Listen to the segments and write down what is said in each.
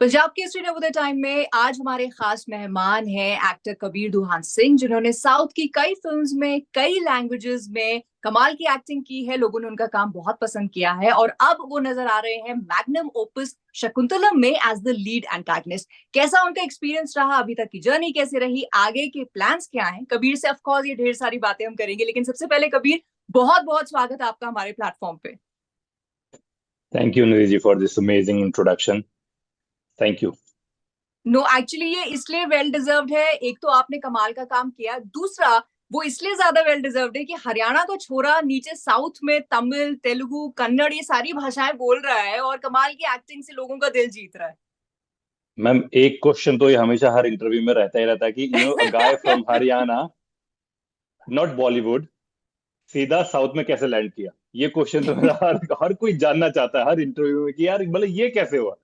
पंजाब के studio of the time में आज हमारे खास मेहमान हैं एक्टर कबीर दुहान सिंह, जिन्होंने साउथ की कई फिल्म्स में कई लैंग्वेजेस में कमाल की एक्टिंग की है। लोगों ने उनका काम बहुत पसंद किया है और अब वो नजर आ रहे हैं मैग्नम ओपस शकुंतलम में एज द लीड एंटागनिस्ट। कैसा उनका एक्सपीरियंस रहा, अभी तक की जर्नी कैसे रही, आगे के प्लान्स क्या हैं, कबीर से ऑफकोर्स ये ढेर सारी बातें हम करेंगे। लेकिन सबसे पहले कबीर, बहुत बहुत स्वागत है आपका हमारे प्लेटफॉर्म पे। Thank you, Nidhi, for this amazing introduction. Thank you. No actually ये इसलिए वेल डिजर्व्ड है। एक तो आपने कमाल का काम किया, दूसरा वो इसलिए ज्यादा वेल डिजर्व्ड है कि हरियाणा का छोरा नीचे साउथ में तमिल, तेलुगु, कन्नड़ ये सारी भाषाएं बोल रहा है और कमाल की एक्टिंग से लोगों का दिल जीत रहा मैम, एक क्वेश्चन तो ये हमेशा हर इंटरव्यू में रहता ही रहता है कि अ गाय फ्रॉम है। हरियाणा, नॉट बॉलीवुड, सीधा साउथ में कैसे लैंड किया। ये क्वेश्चन तो मेरा हर कोई जानना चाहता है हर इंटरव्यू में कि यार मतलब ये कैसे हुआ।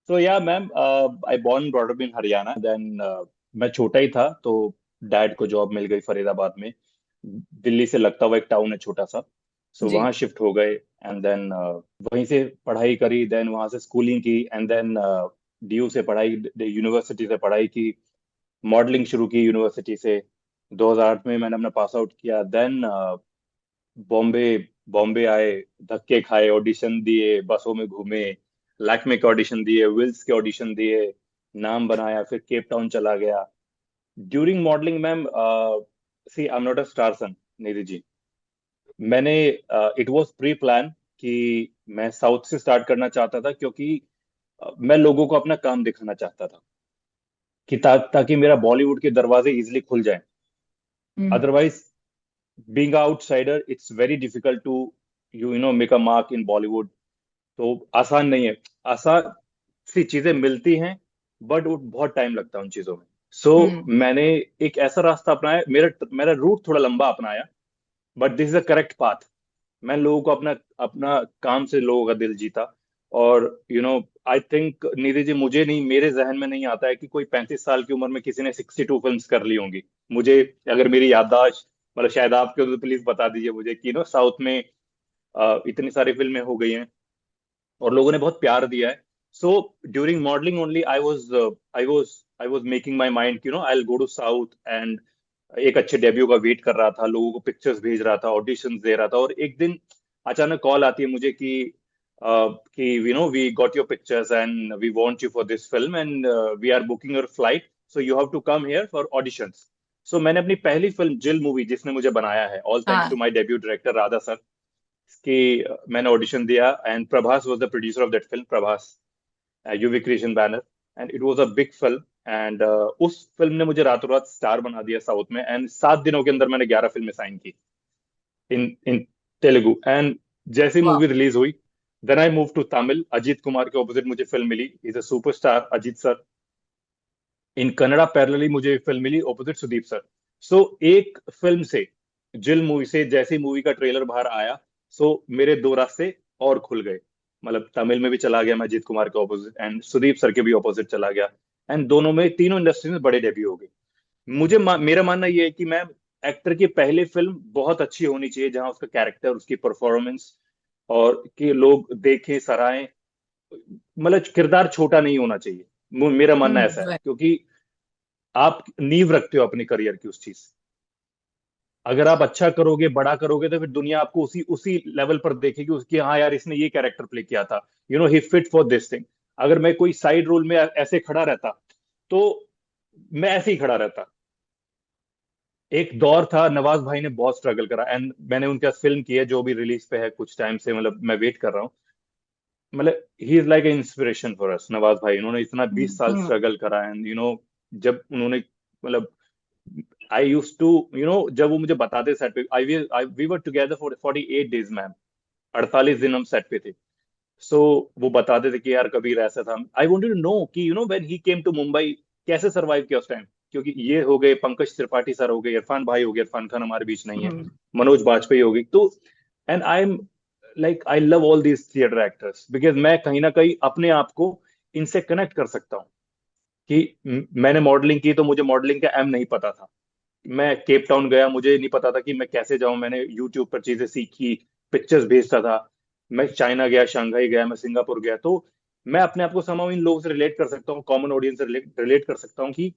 तो yeah ma'am, I born brought up in Haryana. Then मैं छोटा ही था तो डैड को जॉब मिल गई फरीदाबाद में। दिल्ली से लगता हुआ एक टाउन है छोटा सा। सो जी। वहाँ शिफ्ट हो गए एंड देन वहीं से पढ़ाई करी। देन वहाँ से स्कूलिंग की एंड देन डीयू से पढ़ाई, यूनिवर्सिटी से पढ़ाई की। मॉडलिंग शुरू की यूनिवर्सिटी से। 2008 में मैंने अपना पास आउट किया। देन बॉम्बे बॉम्बे आए, धक्के खाए, ऑडिशन दिए, बसों में घूमे, लैक्मे के ऑडिशन दिए, विल्स के ऑडिशन दिए, नाम बनाया, फिर केप टाउन चला गया। During modelling ma'am, see I am not a star son, Nidhi ji. मैंने इट वाज प्री प्लान कि मैं साउथ से स्टार्ट करना चाहता था, क्योंकि मैं लोगों को अपना काम दिखाना चाहता था कि ताकि मेरा बॉलीवुड के दरवाजे इजिली खुल जाएं। Hmm. Otherwise, being outsider, it's very difficult to you know make a mark in Bollywood. तो आसान नहीं है। आसान सी चीजें मिलती हैं, बट वो बहुत टाइम लगता है उन चीजों में। सो हम्म। मैंने एक ऐसा रास्ता अपनाया, मेरा मेरा रूट थोड़ा लंबा अपनाया, but this is the correct path. मैं लोगों को अपना अपना काम से लोगों का दिल जीता। और आई थिंक निधि जी, मुझे नहीं, मेरे जहन में नहीं आता है कि कोई 35 साल की उम्र में किसी ने 62 फिल्म्स कर ली होंगी। मुझे, अगर मेरी याददाश्त, मतलब शायद आपके हो तो प्लीज बता दीजिए मुझे कि साउथ में इतनी सारी फिल्में हो गई हैं और लोगों ने बहुत प्यार दिया है। So during modelling only I was making my mind कि I will go to south and एक अच्छे डेब्यू का वेट कर रहा था, लोगों को पिक्चर्स भेज रहा था, ऑडिशंस दे रहा था। और एक दिन अचानक कॉल आती है मुझे कि we got your pictures and we want you for this film and we are booking your flight, so you have to come here for auditions. So मैंने अपनी पहली फिल्म जिल मूवी, जिसने मुझे बनाया है, ऑल थैंक्स टू हाँ। My debut director Radha sir, कि मैंने ऑडिशन दिया and Prabhas was the producer of that film, Prabhas, UV creation banner. And it was a big film and उस फिल्म ने मुझे रातों रात स्टार बना दिया साउथ में। एंड 7 दिनों के अंदर मैंने 11 फिल्में साइन की इन तेलुगु। एंड जैसे वाह। मूवी रिलीज हुई, then I move to Tamil. Ajith Kumar के ऑपोजिट मुझे फिल्म मिली, is a superstar Ajith sir. In Kannada parallelly मुझे फिल्म मिली ऑपोजिट सुदीप सर। सो एक फिल्म से, जिल मूवी से, जैसे मूवी का ट्रेलर बाहर आया, सो मेरे दो रास्ते और खुल गए। मतलब तमिल में भी चला गया मैं अजीत कुमार के ऑपोजिट एंड सुदीप सर के भी ऑपोजिट चला गया। एंड दोनों में, तीनों इंडस्ट्री में बड़े डेब्यू हो गए। मेरा मानना यह है कि मैं, एक्टर की पहली फिल्म बहुत अच्छी होनी चाहिए, जहां उसका कैरेक्टर, उसकी परफॉर्मेंस, और कि लोग देखें, सराहें। मतलब किरदार छोटा नहीं होना चाहिए। मेरा मानना ऐसा है, हम्म। क्योंकि आप नींव रखते हो अपनी करियर की उस चीज से। अगर आप अच्छा करोगे, बड़ा करोगे, तो फिर दुनिया आपको उसी उसी लेवल पर देखेगी, उसकी, हाँ यार इसने ये कैरेक्टर प्ले किया था, ही फिट फॉर दिस थिंग। अगर मैं कोई साइड रोल में ऐसे खड़ा रहता, तो मैं ऐसे ही खड़ा रहता। एक दौर था, नवाज भाई ने बहुत स्ट्रगल करा एंड मैंने उनका फिल्म की है जो भी रिलीज पे है कुछ टाइम से, मतलब मैं वेट कर रहा हूँ। मतलब he is like a inspiration for us, Nawaz भाई। उन्होंने इतना 20 साल हम्म। स्ट्रगल करा एंड जब उन्होंने, मतलब आई यूज टू, जब वो मुझे बताते सेट पे, I we were together for 48 days ma'am. 48 दिन हम सेट पे थे। सो वो बताते थे कि यार कबीर ऐसा था। आई वांटेड टू नो कि when he came to Mumbai, कैसे सरवाइव किया उस टाइम। क्योंकि ये हो गए, पंकज त्रिपाठी सर हो गए, इरफान भाई हो गए, इरफान खान हमारे बीच नहीं है, हम्म। मनोज बाजपेयी हो गई। तो and I am like, I love all these theatre actors, because मैं कहीं ना कहीं अपने आप को इनसे कनेक्ट कर सकता हूँ। कि मैंने मॉडलिंग की तो मुझे मॉडलिंग का एम नहीं पता था। मैं केप टाउन गया, मुझे नहीं पता था कि मैं कैसे जाऊं। मैंने यूट्यूब पर चीजें सीखी, पिक्चर्स भेजता था। मैं चाइना गया, शंघाई गया, मैं सिंगापुर गया। तो मैं अपने आप को somehow इन लोगों से रिलेट कर सकता हूँ, कॉमन ऑडियंस से रिलेट कर सकता हूँ कि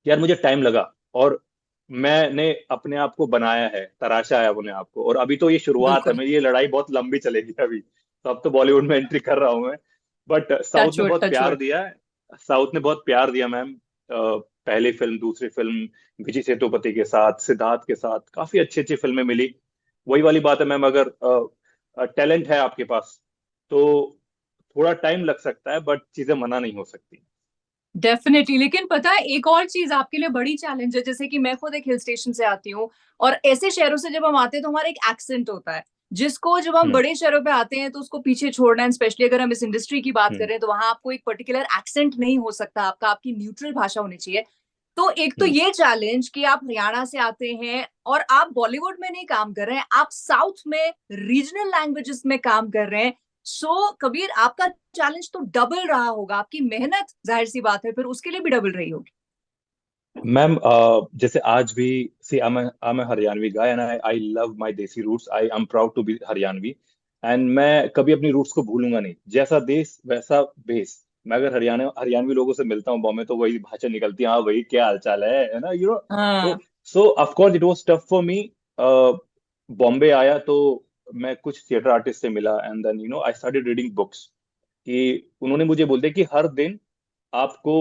यार मुझे टाइम लगा, और मैंने अपने आप को बनाया है, तराशा है अपने आप को, और अभी तो ये शुरुआत है, बिल्कुल। मेरी ये लड़ाई बहुत लंबी चलेगी अभी। तो अब तो बॉलीवुड में एंट्री कर रहा हूं मैं। बट साउथ ने टचवुड बहुत प्यार टचवुड। दिया है। साउथ ने बहुत प्यार दिया मैम। पहली फिल्म, दूसरी फिल्म विजय सेतुपति के साथ, सिद्धार्थ के साथ काफी अच्छी अच्छी फिल्में मिली। वही वाली बात है मैम, अगर टैलेंट है आपके पास तो थोड़ा टाइम लग सकता है, बट चीजें मना नहीं हो सकती। डेफिनेटली। लेकिन पता है एक और चीज आपके लिए बड़ी चैलेंज है, जैसे कि मैं खुद एक हिल स्टेशन से आती हूँ, और ऐसे शहरों से जब हम आते हैं तो हमारा एक एक्सेंट होता है, जिसको जब हम हम्म। बड़े शहरों पे आते हैं तो उसको पीछे छोड़ना है। स्पेशली अगर हम इस इंडस्ट्री की बात कर हम्म। रहे हैं तो वहां आपको एक पर्टिकुलर एक्सेंट नहीं हो सकता, आपका आपकी न्यूट्रल भाषा होनी चाहिए। तो एक तो हम्म। ये चैलेंज कि आप हरियाणा से आते हैं और आप बॉलीवुड में नहीं काम कर रहे हैं, आप साउथ में रीजनल लैंग्वेजेस में काम कर रहे हैं। सो कबीर, आपका चैलेंज तो डबल रहा होगा, आपकी मेहनत जाहिर सी बात है फिर उसके लिए भी डबल रही होगी। मैम जैसे आज भी, see I am Haryanvi guy and I love my desi roots, I am proud to be Haryanvi. And मैं कभी अपनी रूट्स को भूलूंगा नहीं, जैसा देश वैसा भेस। मैं अगर हरियाणवी लोगों से मिलता हूँ बॉम्बे, तो वही भाषा निकलती है, हाँ वही क्या हाल चाल है ना, यू नो। हाँ। तो so of course it was tough for me. Bombay आया तो मैं कुछ थिएटर आर्टिस्ट से मिला, and then I started reading books. कि उन्होंने मुझे बोल दिया कि हर दिन आपको,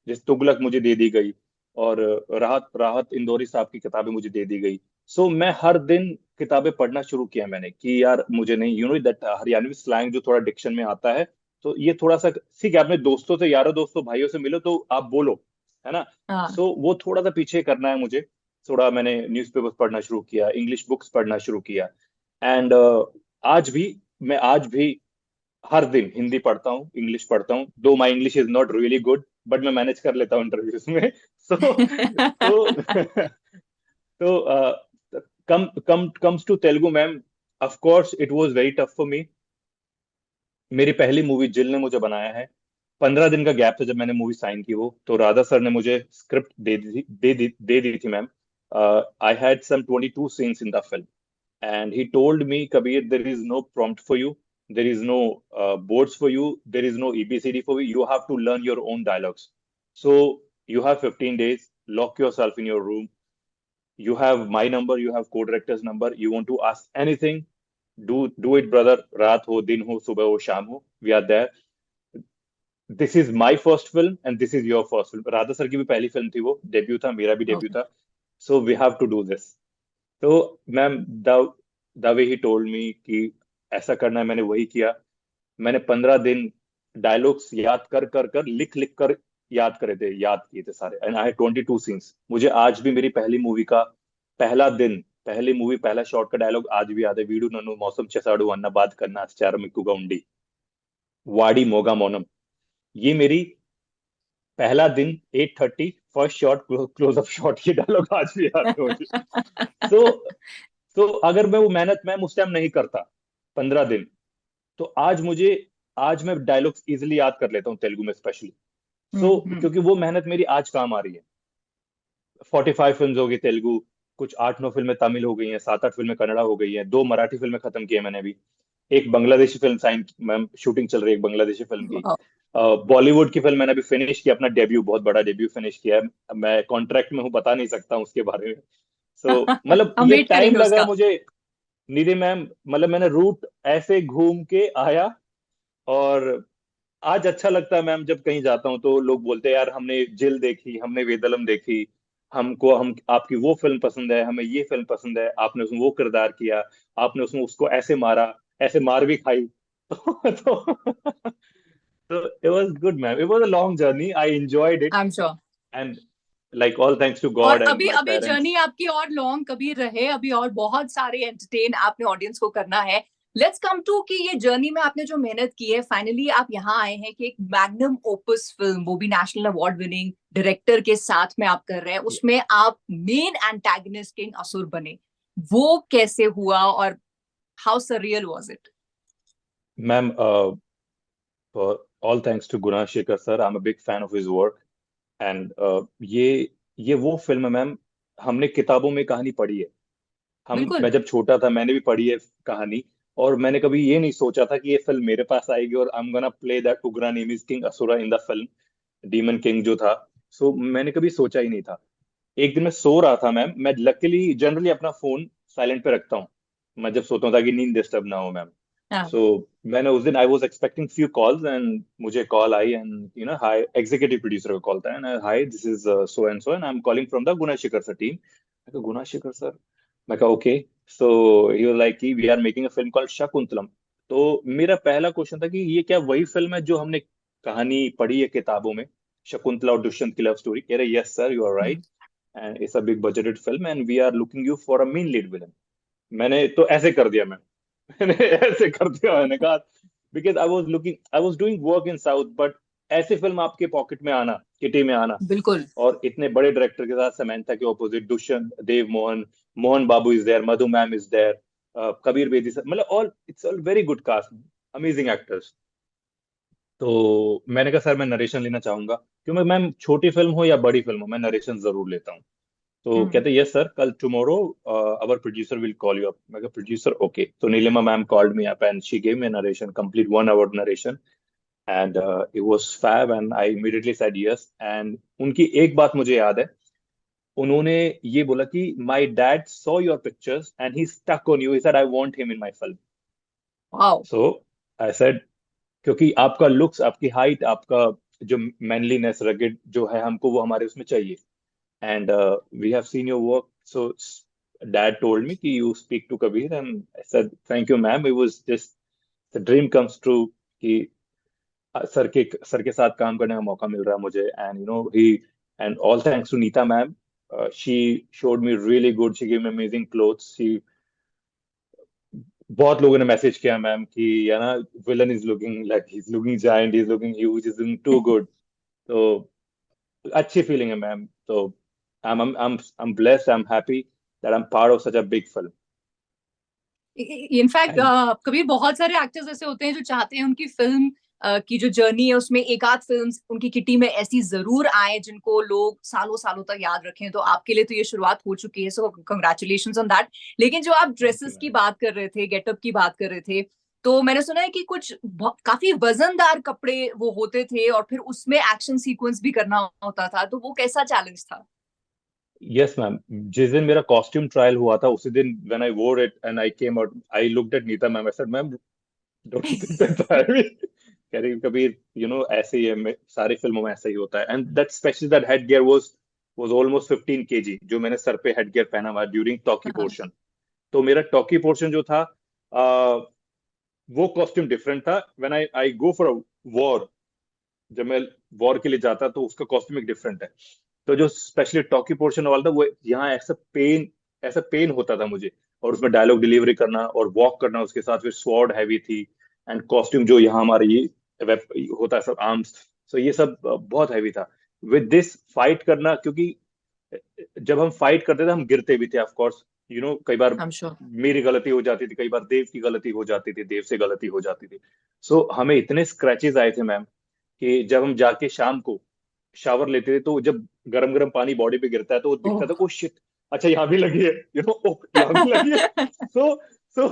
जैसे तुगलक मुझे दे दी गई, और राहत राहत इंदौरी साहब की किताबें मुझे दे दी गई। सो मैं हर दिन किताबें पढ़ना शुरू किया मैंने, कि यार मुझे नहीं, दैट हरियाणवी स्लैंग जो थोड़ा डिक्शन में आता है, तो ये थोड़ा सा ठीक है, अपने दोस्तों से, यारों दोस्तों भाइयों से मिलो तो आप बोलो, है ना। हाँ। सो वो थोड़ा सा पीछे करना है मुझे। थोड़ा मैंने न्यूज़पेपर्स पढ़ना शुरू किया, इंग्लिश बुक्स पढ़ना शुरू किया। एंड आज भी, मैं आज भी हर दिन हिंदी पढ़ता हूँ, इंग्लिश पढ़ता हूँ, though my English is not really good, but मैं मैनेज कर लेता हूँ इंटरव्यूज में। सो तो तो come come comes to Telugu ma'am, of course it was very tough for me. मेरी पहली मूवी जिल ने मुझे बनाया है। 15 दिन का गैप था जब मैंने मूवी साइन की, वो तो राधा सर ने मुझे स्क्रिप्ट दे दी थी ma'am. I had some 22 scenes in the film, and he told me, Kabir, there is no prompt for you, there is no boards for you, there is no EBCD for you, you have to learn your own dialogues. So you have 15 days, lock yourself in your room, you have my number, you have co-director's number, you want to ask anything, do it brother, रात हो दिन हो सुबह हो शाम हो, we are there. This is my first film and this is your first film. Radha sir की भी पहली फिल्म थी, वो डेब्यू था, मेरा भी डेब्यू ओके। था। So we have to do this. तो ma'am, the way he told me कि ऐसा करना है, मैंने वही किया। मैंने 15 दिन डायलॉग्स याद कर कर कर, लिख लिख कर याद किए थे सारे, एंड आई हैड 22 सीन्स। मुझे आज भी मेरी पहली मूवी का पहला दिन, पहली मूवी पहला शॉट का डायलॉग आज भी याद है। वीडू नन्नू मौसम చేసాడు అన్న बात करना चार मिक्कुगा उंडी वाड़ी मोगा मोनम। ये मेरी पहला दिन, 8:30 फर्स्ट शॉट, क्लोजअप शॉट, ये डायलॉग आज भी याद है मुझे। सो तो अगर मैं वो मेहनत मैम उस टाइम नहीं करता, 15 दिन, तो आज मैं डायलॉग्स इजिली याद कर लेता हूँ तेलुगु में स्पेशली। सो हम्म। क्योंकि वो मेहनत मेरी आज काम आ रही है। 45 फिल्म हो गई तेलुगु, कुछ 8-9 फिल्में तमिल हो गई हैं, 7-8 फिल्में कन्नड़ा हो गई हैं, 2 मराठी फिल्में खत्म की है मैंने अभी। एक Bangladeshi film sign, ma'am shooting चल रही है एक बांग्लादेशी फिल्म की। वाह। बॉलीवुड की फिल्म मैंने अभी फिनिश किया, अपना डेब्यू, बहुत बड़ा डेब्यू फिनिश किया है। मैं कॉन्ट्रैक्ट में हूँ, बता नहीं सकता हूँ उसके बारे में। सो मतलब हम ये वेट टाइम करेंगे लगा उसका। मुझे। निधि मैम, मतलब मैंने रूट ऐसे घूम के आया, और आज अच्छा लगता है मैम, जब कहीं जाता हूँ तो लोग बोलते हैं यार हमने जेल देखी, हमने वेदलम देखी, हम आपकी वो फिल्म पसंद है, हमें ये फिल्म पसंद है, आपने उसमें वो किरदार किया, आपने उसमें उसको ऐसे मारा, ऐसे मार भी खाई। तो it was good ma'am, it was a long journey, I enjoyed it, I am sure. and like all thanks to और God and अभी my अभी parents. जर्नी आपकी और लॉन्ग कभी रहे, अभी और बहुत सारे एंटरटेन आपने ऑडियंस को करना है। लेट्स कम टू कि ये जर्नी में आपने जो मेहनत की है, फाइनली आप यहाँ आए हैं कि एक मैग्नम ओपस फिल्म, वो भी नेशनल अवार्ड विनिंग डायरेक्टर के साथ में आप कर रहे हैं, उसमें आप मेन एंटागनिस्ट किंग असुर बने। वो कैसे हुआ और how surreal was it? Ma'am all thanks to Guna Shekhar sir, I'm a big fan of his work. And ये वो फिल्म है मैम, हमने किताबों में कहानी पढ़ी है। हम बिल्कुल। मैं जब छोटा था मैंने भी पढ़ी है कहानी, और मैंने कभी ये नहीं सोचा था कि ये फिल्म मेरे पास आएगी और I am gonna play that Ugra name is King Asura in the film Demon King जो था। सो मैंने कभी सोचा ही नहीं था। एक दिन मैं सो रहा था मैम, मैं लकीली जनरली अपना फोन साइलेंट पे रखता हूँ मैं जब सोता हूँ, ताकि नींद डिस्टर्ब ना हो मैम। हाँ। सो मैंने उस दिन I was expecting few calls and मुझे कॉल आई, एंड हाय, एग्जीक्यूटिव प्रोड्यूसर का कॉल था, and hi this is so and I am calling from the Guna Shekhar sir team. मैं कहा गुना शेखर सर? मैं कहा okay. So he was like कि we are making a film called Shakuntalam. तो मेरा पहला क्वेश्चन था कि ये क्या वही फिल्म है जो हमने कहानी पढ़ी है किताबों में, शकुंतला और दुष्यंत की लव स्टोरी? कह रहे yes sir you are right, hmm. And it's a big budgeted film and we are looking you for a main lead villain. मैंने तो ऐसे कर दिया मैंने ऐसे कर दिया, मैंने कहा because I was doing work in south, but ऐसी फिल्म आपके पॉकेट में आना, किटी में आना, बिल्कुल। और इतने बड़े डायरेक्टर के साथ, समंथा के opposite Dushyant, Dev Mohan, Mohan Babu is there, Madhu ma'am is there, Kabir Bedi sir, मतलब all, it's all very good cast, amazing actors. तो मैंने कहा सर मैं नरेशन लेना चाहूंगा, क्योंकि मैम छोटी फिल्म हो या बड़ी फिल्म हो मैं नरेशन जरूर लेता हूँ। तो हम्म। कहते यस सर, कल tomorrow our producer will call you up. मैं कहा प्रोड्यूसर ओके। तो Neelima ma'am called me up and she gave me narration, complete 1 hour narration, and it was fab and I immediately said yes. And उनकी एक बात मुझे याद है, उन्होंने ये बोला कि my dad saw your pictures and he stuck on you, he said I want him in my film. Wow. So I said, क्योंकि आपका लुक्स, आपकी हाइट, आपका जो मैनलीनेस, रगेड जो है, हमको वो हमारे उसमें चाहिए, and we have seen your work. So dad told me कि you speak to Kabir, and I said thank you ma'am, it was just the dream comes true कि सर के साथ काम करने का मौका मिल रहा है मुझे, and he, and all thanks to Neeta ma'am, she showed me really good, she gave me amazing clothes, she, बहुत लोगों ने मैसेज किया मैम कि या ना, villain is looking like he is looking giant, he is looking huge, is looking too good. तो अच्छी feeling है मैम। तो I'm blessed, I'm happy that I'm part of such a big film. In fact And Kabir, बहुत सारे actors ऐसे होते हैं जो चाहते हैं उनकी फिल्म की जो जर्नी है उसमें एक आध फिल्म उनकी किटी में ऐसी जरूर आए जिनको लोग सालों सालों तक याद रखें। तो आपके लिए तो ये शुरुआत हो चुकी है, सो कंग्रेचुलेशंस ऑन दैट। लेकिन जो आप thank you ड्रेसेस की ma'am. बात कर रहे थे, गेटअप की बात कर रहे थे, तो मैंने सुना है कि कुछ काफी वजनदार कपड़े वो होते थे और फिर उसमें एक्शन सीक्वेंस भी करना होता था, तो वो कैसा चैलेंज था? Yes ma'am, जिस दिन मेरा कॉस्ट्यूम ट्रायल हुआ था उसी दिन when I wore it and I came out, I looked at Neeta ma'am, I said ma'am don't you think that's heavy? कह रही कबीर ऐसे ही है, सारी फिल्मों में ऐसा ही होता है, and that especially that headgear was almost 15 kg जो मैंने सर पे हेडगियर पहना हुआ ड्यूरिंग टॉकी हाँ। पोर्शन। तो मेरा टॉकी पोर्शन जो था, वो कॉस्ट्यूम डिफरेंट था। When I I go for a war, जब मैं वॉर के लिए जाता तो उसका कॉस्ट्यूम एक डिफरेंट है। तो जो स्पेशली टॉकी पोर्शन वाला था वो यहाँ ऐसा पेन होता था मुझे, और उसमें डायलॉग डिलीवरी करना और वॉक करना, उसके साथ फिर स्वॉर्ड हैवी थी, एंड कॉस्ट्यूम जो यहाँ हमारे ये होता है सब आर्म्स, सो ये सब बहुत हैवी था। विद दिस फाइट करना, क्योंकि जब हम फाइट करते थे हम गिरते भी थे ऑफ कोर्स, कई बार आई एम श्योर। मेरी गलती हो जाती थी, कई बार देव की गलती हो जाती थी, देव से गलती हो जाती थी। सो हमें इतने स्क्रैचेस आए थे मैम कि जब हम जाके शाम को शावर लेते थे तो जब गरम गरम पानी बॉडी पे गिरता है तो वो दिखता था, ओ शिट, अच्छा यहाँ भी लगी है, ओ यहाँ भी लगी है। सो सो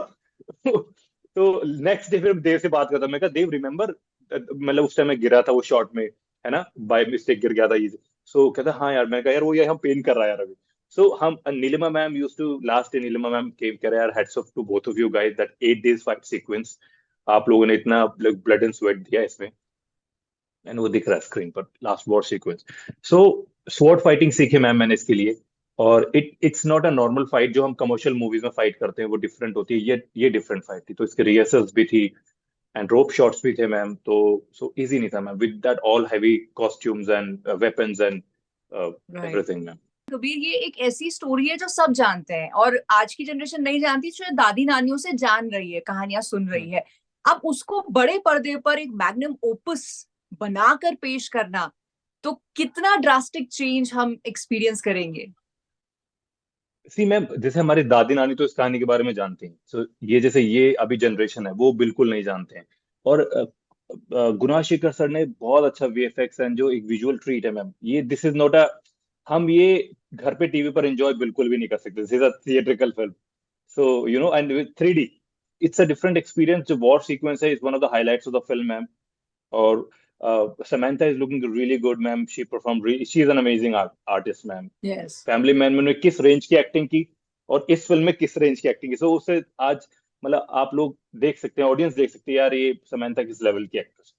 तो नेक्स्ट डे फिर देव से बात करता, मैं कहा देव रिमेम्बर, मतलब उस टाइम मैं गिरा था वो शॉट में, है ना, बाय मिस्टेक गिर गया था ये। सो कहता हाँ यार, मैं कहा यार वो ये हम पेन कर रहा है यार अभी। सो हम Nilima ma'am used to last day, Nilima ma'am came कह रहे यार hats off to both of you guys, that 8 days fight sequence, आप लोगों ने इतना ब्लड एंड स्वेट दिया इसमें, एंड वो दिख रहा है स्क्रीन पर लास्ट वॉर सीक्वेंस। सो स्वॉर्ड फाइटिंग सीखे मैम मैंने इसके लिए, और it's not a normal fight जो हम कमर्शियल मूवीज में फाइट करते हैं, वो डिफरेंट होती है, ये डिफरेंट फाइट थी, तो इसके रिहर्सल्स भी थी एंड रोप शॉट्स भी थे मैम। तो सो इजी नहीं था ma'am with that all heavy costumes and weapons and right. Everything ma'am. Kabir, ये एक ऐसी स्टोरी है जो सब जानते हैं और आज की जनरेशन नहीं जानती, जो दादी नानियों से जान रही है, कहानियां सुन रही है। अब उसको बड़े पर्दे पर एक मैग्नम ओपस बनाकर पेश करना, तो कितना ड्रास्टिक चेंज हम एक्सपीरियंस करेंगे। सी मैम, जैसे हमारी दादी नानी तो इस कहानी के बारे में जानती हैं, सो ये जैसे ये अभी जनरेशन है वो बिल्कुल नहीं जानते हैं। और गुना शेखर सर ने बहुत अच्छा वीएफएक्स एंड जो एक विजुअल ट्रीट है मैम, ये दिस इज नॉट अ, हम ये घर पे टीवी पर एंजॉय बिल्कुल भी नहीं कर सकते, this is a theatrical film. So and with 3D, it's a different experience. जो वॉर सीक्वेंस है is one of the highlights of the film, ma'am. और Samantha is looking really good, ma'am. She performed. She is an amazing artist, ma'am. Yes. Family man में उन्होंने किस range की acting की और इस फिल्म में किस रेंज की एक्टिंग की, सो उससे आज मतलब आप लोग देख सकते हैं, ऑडियंस देख सकती है यार ये समंथा किस लेवल की actress.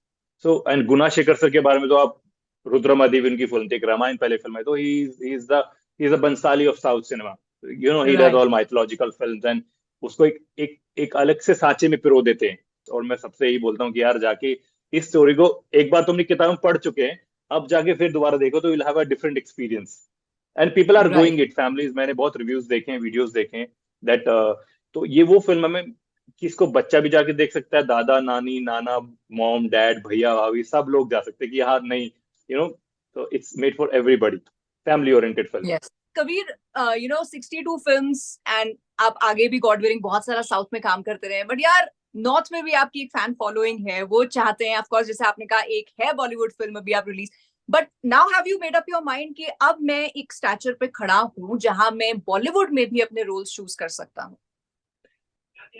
So and Guna Shekhar sir के बारे में तो आप, रुद्रमादेवी उनकी फिल्म थी, एक रामायण पहले फिल्म है, तो he is the Bhansali of south cinema. You know, he does Right. All mythological films and उसको एक अलग से सांचे में पिरो देते हैं. और मैं सबसे यही बोलता हूँ कि यार जाके इस स्टोरी को एक बार तुमने किताब में पढ़ चुके हैं, अब जाके फिर दोबारा देखो तो you'll have a different experience. And people are Right. Going it, families, मैंने बहुत रिव्यूज देखे हैं, वीडियोस देखे हैं दैट तो ये वो फिल्म हमें किसको बच्चा भी जाके देख सकता है, दादा नानी नाना मॉम डैड भैया भाभी सब लोग जा सकते हैं कि हाँ नहीं, यू नो, तो it's made for everybody, family oriented film. Yes. Kabir, 62 films and आप आगे भी गॉड विलिंग बहुत सारा साउथ में काम करते रहे, बट यार नॉर्थ में भी आपकी एक फैन फॉलोइंग है, वो चाहते हैं ऑफ कोर्स, जैसे आपने कहा एक है बॉलीवुड फिल्म अभी आप release, but now have you made up your mind कि अब मैं एक स्टैचर पे खड़ा हूं जहां मैं बॉलीवुड में भी अपने रोल्स चूज कर सकता हूं?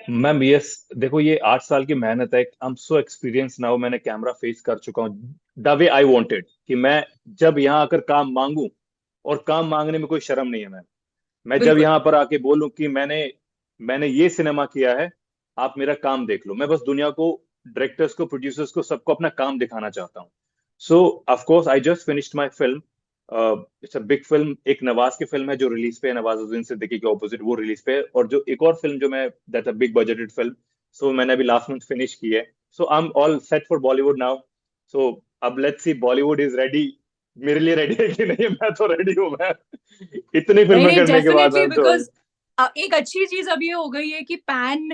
मैम यस, देखो ये 8 साल की मेहनत है. I am so experience now, मैंने कैमरा फेस कर चुका हूँ द वे आई वांटेड, कि मैं जब यहाँ आकर काम मांगू, और काम मांगने में कोई शर्म नहीं है मैम. मैं जब बिल्कुल. यहाँ पर आके बोलूं कि मैंने मैंने ये सिनेमा किया है, आप मेरा काम देख लो, मैं बस दुनिया को, डायरेक्टर्स को, प्रोड्यूसर्स को, सबको अपना काम दिखाना चाहता हूँ. सो of course I just finished my film. It's a big film. एक नवाज की फिल्म है जो रिलीज पे है, नवाजुद्दीन सिद्दीकी के ऑपोजिट, वो रिलीज पे है. और जो एक और फिल्म जो मैं, that's a big budgeted film, so मैंने अभी लास्ट मंथ फिनिश की है. So I am all set for Bollywood now. So अब let's see Bollywood is ready, मेरे लिए रेडी है कि नहीं. मैं तो रेडी हूँ मैं. इतनी नहीं फिल्में नहीं, करने के बाद डेफिनेटली, I'm sure. बिकॉज एक अच्छी चीज अब ये हो गई है कि pan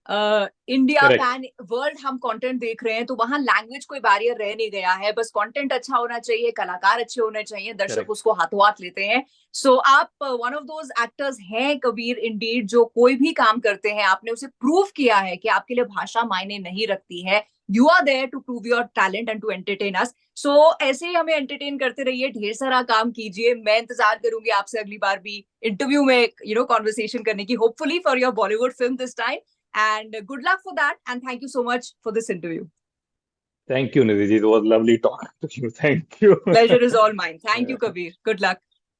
India, Correct. Pan world हम कंटेंट देख रहे हैं, तो वहां लैंग्वेज कोई बैरियर रह नहीं गया है, बस कंटेंट अच्छा होना चाहिए, कलाकार अच्छे होने चाहिए, दर्शक Correct. उसको हाथों हाथ लेते हैं. सो आप वन ऑफ दोज एक्टर्स हैं कबीर, इंडीड, जो कोई भी काम करते हैं आपने उसे प्रूव किया है कि आपके लिए भाषा मायने नहीं रखती है. You are there to prove your talent and to entertain us. So ऐसे ही हमें एंटरटेन करते रहिए, ढेर सारा काम कीजिए. मैं इंतजार करूंगी आपसे अगली बार भी इंटरव्यू में, कॉन्वर्सेशन करने की, hopefully for your Bollywood film this time. And good luck for that. And thank you so much for this interview. Thank you, Nidhi ji. It was lovely talking to you. Thank you. Pleasure is all mine. Thank you, Kabir. Good luck.